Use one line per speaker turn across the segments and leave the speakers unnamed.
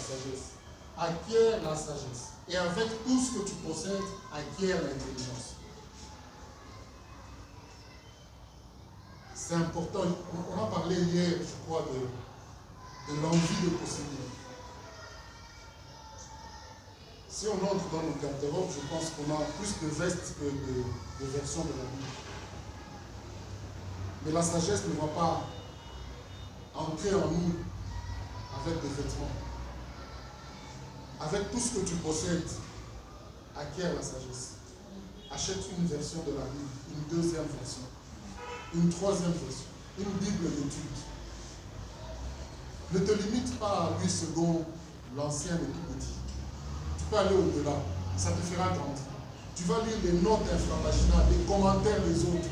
sagesse. Acquiert la sagesse. Et avec tout ce que tu possèdes, acquiert l'intelligence. C'est important. On a parlé hier, je crois, de l'envie de posséder. Si on entre dans nos garde-robes, je pense qu'on a plus de vestes que de versions de la Bible. Mais la sagesse ne va pas entrer en nous avec des vêtements. Avec tout ce que tu possèdes, acquiert la sagesse. Achète une version de la Bible, une deuxième version, une troisième version, une Bible d'études. Ne te limite pas à 8 secondes, l'ancien et tout petit. Tu peux aller au-delà, ça te fera grandir. Tu vas lire les notes infravaginales, les commentaires des autres.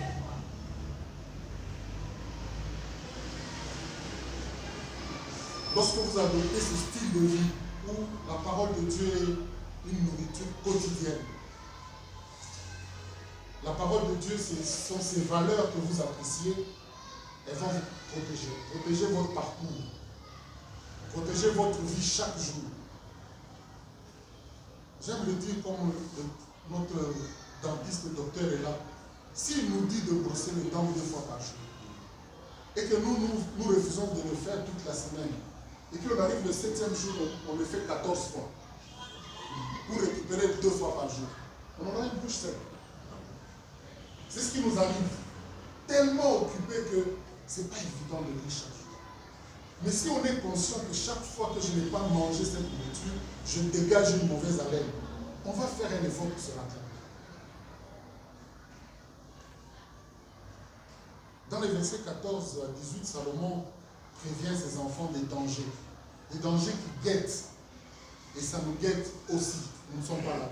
Lorsque vous adoptez ce style de vie où la parole de Dieu est une nourriture quotidienne, la parole de Dieu, ce sont ces valeurs que vous appréciez, elles vont vous protéger. Protéger votre parcours. Protéger votre vie chaque jour. J'aime le dire comme notre dentiste, le docteur est là. S'il nous dit de brosser les dents 2 fois par jour, et que nous refusons de le faire toute la semaine, et puis on arrive le 7e jour, on le fait 14 fois, pour récupérer 2 fois par jour, on aura une bouche sèche. C'est ce qui nous arrive. Tellement occupé que ce n'est pas évident de lire chaque jour. Mais si on est conscient que chaque fois que je n'ai pas mangé cette nourriture, je dégage une mauvaise haleine, on va faire un effort pour se rattraper. Dans les versets 14 à 18, Salomon prévient ses enfants des dangers qui guettent. Et ça nous guette aussi. Nous ne sommes pas là.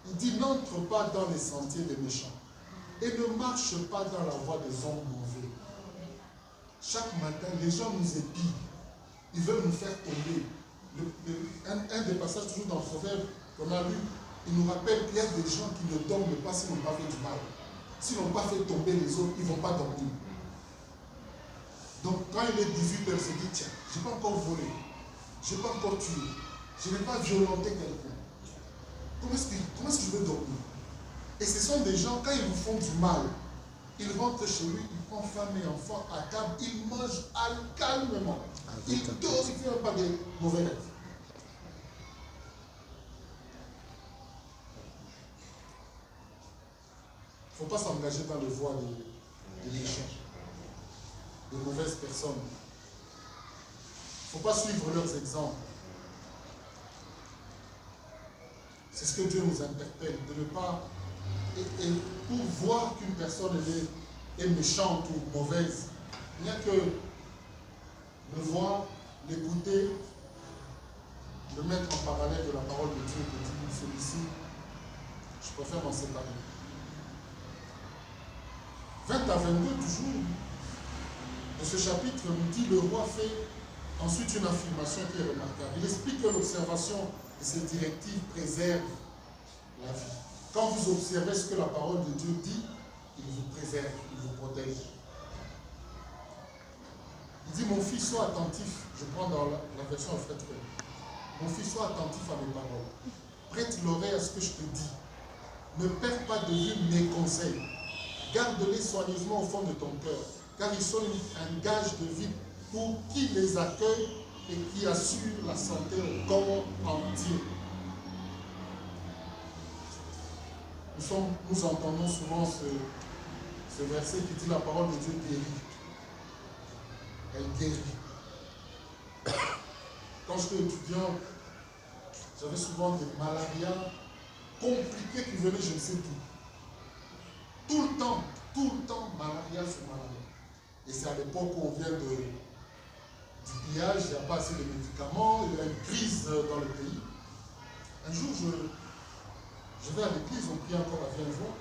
Il dit, n'entre pas dans les sentiers des méchants et ne marche pas dans la voie des hommes mauvais. Chaque matin, les gens nous épient. Ils veulent nous faire tomber. Un des passages toujours dans le Proverbe qu'on a lu, il nous rappelle qu'il y a des gens qui ne dorment pas s'ils n'ont pas fait du mal. S'ils n'ont pas fait tomber les autres, ils ne vont pas dormir. Donc quand il est 18h, il se dit, tiens, je n'ai pas encore volé, je n'ai pas encore tué, je n'ai pas violenté quelqu'un. Comment est-ce que je vais dormir? Et ce sont des gens, quand ils vous font du mal, ils rentrent chez lui, ils prennent femme et enfants à table, ils mangent calmement. Ils dorment, ils ne font pas des mauvais rêves. Il ne faut pas s'engager dans les voies des méchants, de mauvaises personnes. Il ne faut pas suivre leurs exemples. C'est ce que Dieu nous interpelle, de ne pas... Et pour voir qu'une personne est méchante ou mauvaise, il n'y a que le voir, l'écouter, le mettre en parallèle de la parole de Dieu, qui dit celui-ci, je préfère m'en séparer. 20 à 22, toujours, de ce chapitre, nous dit, le roi fait ensuite une affirmation qui est remarquable. Il explique que l'observation de ces directives préserve la vie. Quand vous observez ce que la parole de Dieu dit, il vous préserve, il vous protège. Il dit, mon fils, sois attentif. Je prends dans la version Alfred Cohen. Mon fils, sois attentif à mes paroles. Prête l'oreille à ce que je te dis. Ne perds pas de vue mes conseils. Garde-les soigneusement au fond de ton cœur, car ils sont un gage de vie pour qui les accueille et qui assure la santé au corps entier. Nous entendons souvent ce verset qui dit la parole de Dieu guérit. Elle guérit. Quand j'étais étudiant, j'avais souvent des malarias compliquées qui venaient je ne sais d'où. Tout le temps, malaria sur malaria. Et c'est à l'époque où on vient du pillage, il n'y a pas assez de médicaments, il y a une crise dans le pays. Un jour, je vais à l'église, on prie encore à Viennevoix,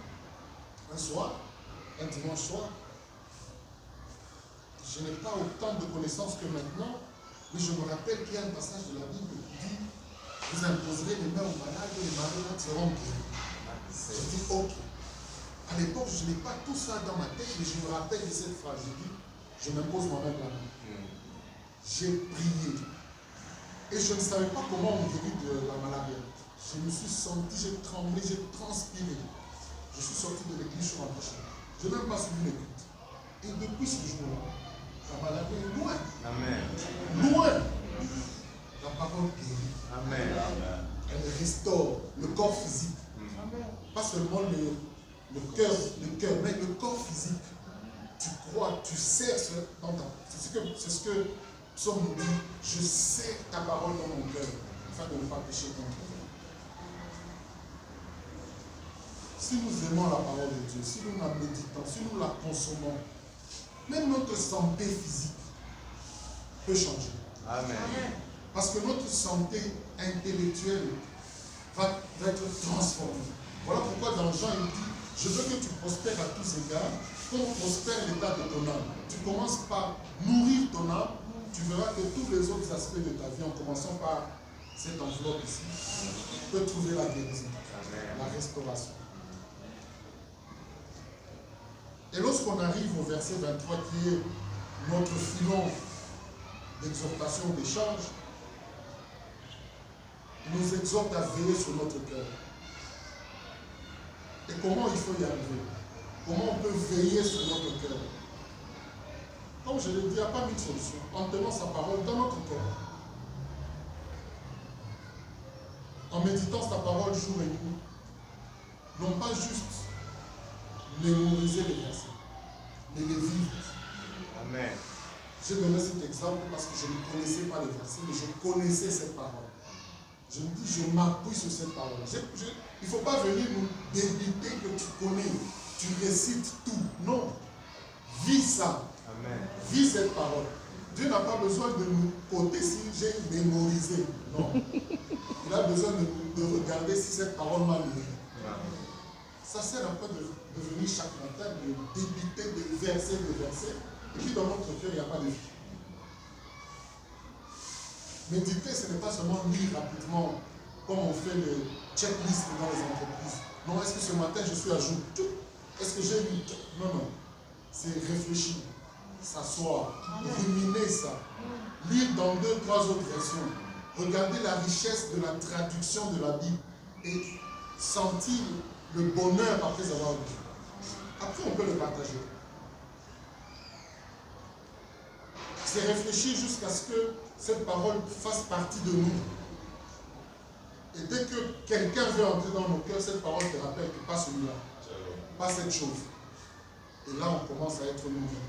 un soir, un dimanche soir. Je n'ai pas autant de connaissances que maintenant, mais je me rappelle qu'il y a un passage de la Bible qui dit « Vous imposerez les mains aux malades et les malades seront guéris ». Je dis « Ok ». À l'époque, je n'ai pas tout ça dans ma tête, mais je me rappelle de cette phrase. Je dis, je m'impose moi-même la main. J'ai prié. Et je ne savais pas comment on guérit de la maladie. Je me suis senti, j'ai tremblé, j'ai transpiré. Je suis sorti de l'église, je suis rentré chez moi. Je n'ai même pas suivi l'écoute. Et depuis ce jour-là, la maladie est loin. Amen. Loin. La parole guérit. Amen. Elle restaure le corps physique. Amen. Pas seulement le cœur, mais le corps physique. Tu crois, tu sais dans ta... C'est ce que Psaume nous dit. Je sais ta parole dans mon cœur, afin de ne pas pécher contre toi. Si nous aimons la parole de Dieu, si nous la méditons, si nous la consommons, même notre santé physique peut changer. Amen. Parce que notre santé intellectuelle va être transformée. Voilà pourquoi dans Jean il dit, je veux que tu prospères à tous égards, comme prospère l'état de ton âme. Tu commences par nourrir ton âme, tu verras que tous les autres aspects de ta vie, en commençant par cette enveloppe ici, peut trouver la guérison, la restauration. Et lorsqu'on arrive au verset 23 qui est notre filon d'exhortation, d'échange, il nous exhorte à veiller sur notre cœur. Et comment il faut y arriver? Comment on peut veiller sur notre cœur? Comme je l'ai dit, il n'y a pas mille solutions. En tenant sa parole dans notre cœur. En méditant sa parole jour et nuit. Non pas juste mémoriser les versets, mais les vivre. Amen. J'ai donné cet exemple parce que je ne connaissais pas les versets, mais je connaissais cette parole. Je me dis, je m'appuie sur cette parole. Il ne faut pas venir nous débiter que tu connais, tu récites tout. Non. Vis ça. Amen. Vis cette parole. Dieu n'a pas besoin de nous côté si j'ai mémorisé. Non. Il a besoin de regarder si cette parole m'a lu. Ça sert à quoi de venir chaque matin, de débiter des versets, et puis dans notre cœur, il n'y a pas de vie. Méditer, ce n'est pas seulement lire rapidement, comme on fait le checklist dans les entreprises. Non, est-ce que ce matin, je suis à jour? Est-ce que j'ai lu? Non, non. C'est réfléchir, s'asseoir, ruminer ça. Lire dans 2, 3 autres versions. Regarder la richesse de la traduction de la Bible et sentir le bonheur après avoir lu. Après, on peut le partager. C'est réfléchir jusqu'à ce que cette parole fasse partie de nous. Et dès que quelqu'un veut entrer dans nos cœurs, cette parole te rappelle que pas celui-là, pas cette chose. Et là, on commence à être nouveau.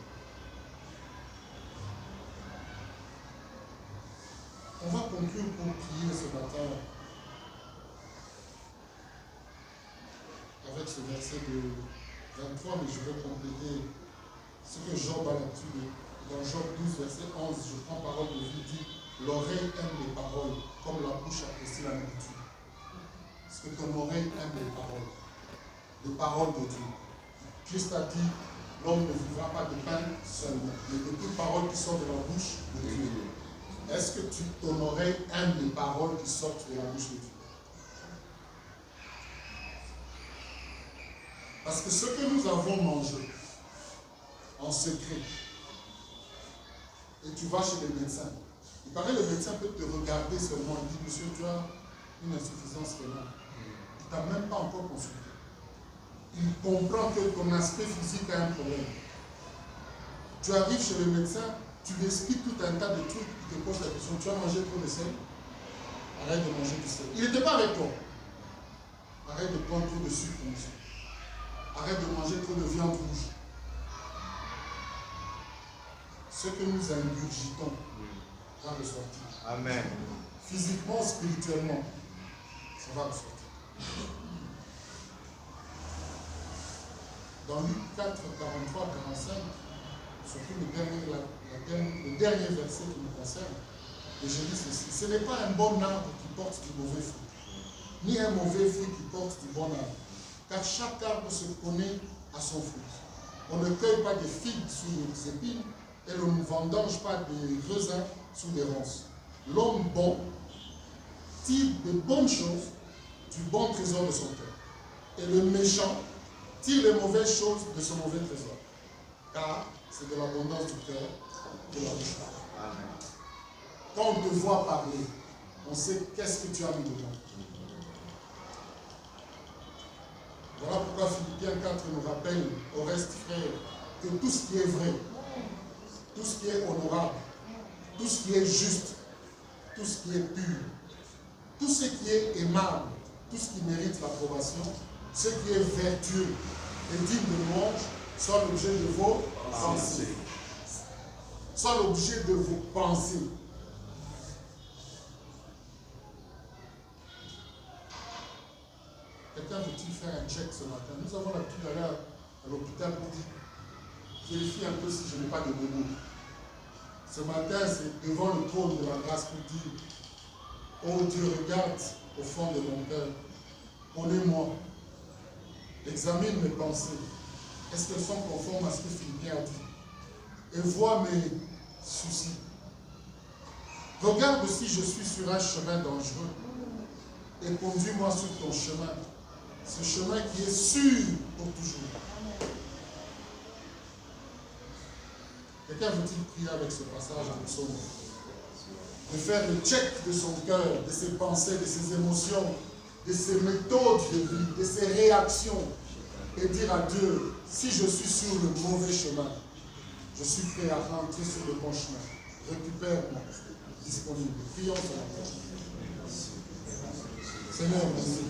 On va conclure pour prier ce matin avec ce verset de 23, mais je vais compléter ce que Job a l'habitude. Dans Job 12, verset 11, je prends parole de vie, dit, l'oreille aime les paroles, comme la bouche apprécie la nourriture. Parce que ton oreille aime les paroles de Dieu. Christ a dit, l'homme ne vivra pas de pain seulement, mais de toute parole qui sort de la bouche de Dieu. Est-ce que ton oreille aime les paroles qui sortent de la bouche de Dieu? Parce que ce que nous avons mangé en secret, et tu vas chez le médecin, il paraît que le médecin peut te regarder seulement et dire, monsieur, tu as une insuffisance rénale. Il ne t'a même pas encore consulté. Il comprend que ton aspect physique a un problème. Tu arrives chez le médecin, tu lui expliques tout un tas de trucs, il te pose la question, tu as mangé trop de sel? Arrête de manger du sel. Il n'était pas avec toi. Arrête de prendre trop de sucre, monsieur. Arrête de manger trop de viande rouge. Ce que nous ingurgitons va ressortir. Amen. Physiquement, spirituellement, ça va ressortir. Dans Luc 4, 43, 45, surtout le dernier verset qui nous concerne, et je dis ceci, ce n'est pas un bon arbre qui porte du mauvais fruit, ni un mauvais fruit qui porte du bon arbre, car chaque arbre se connaît à son fruit. On ne cueille pas des figues sous des épines, et l'on ne vendange pas des raisins sous des ronces. L'homme bon tire de bonnes choses du bon trésor de son cœur. Et le méchant tire les mauvaises choses de son mauvais trésor. Car c'est de l'abondance du cœur que la bouche parle. Quand on te voit parler, on sait qu'est-ce que tu as mis dedans. Voilà pourquoi Philippiens 4 nous rappelle au reste, frère, que tout ce qui est vrai, tout ce qui est honorable, tout ce qui est juste, tout ce qui est pur, tout ce qui est aimable, tout ce qui mérite l'approbation, ce qui est vertueux et digne de louange, soit l'objet de vos pensées. Soit l'objet de vos pensées. Quelqu'un veut-il faire un check ce matin? Nous avons l'habitude d'aller à l'hôpital pour dire, vérifie un peu si je n'ai pas de boubou. Ce matin, c'est devant le trône de la grâce pour dire, oh Dieu, regarde au fond de mon cœur, connais-moi, examine mes pensées. Est-ce qu'elles sont conformes à ce que Philippiens a dit? Et vois mes soucis. Regarde si je suis sur un chemin dangereux et conduis-moi sur ton chemin. Ce chemin qui est sûr pour toujours. Quelqu'un veut-il prier avec ce passage de psaume? De faire le check de son cœur, de ses pensées, de ses émotions, de ses méthodes de vie, de ses réactions, et dire à Dieu, si je suis sur le mauvais chemin, je suis prêt à rentrer sur le bon chemin. Récupère-moi disponible. Prions sur la terre. Seigneur, merci.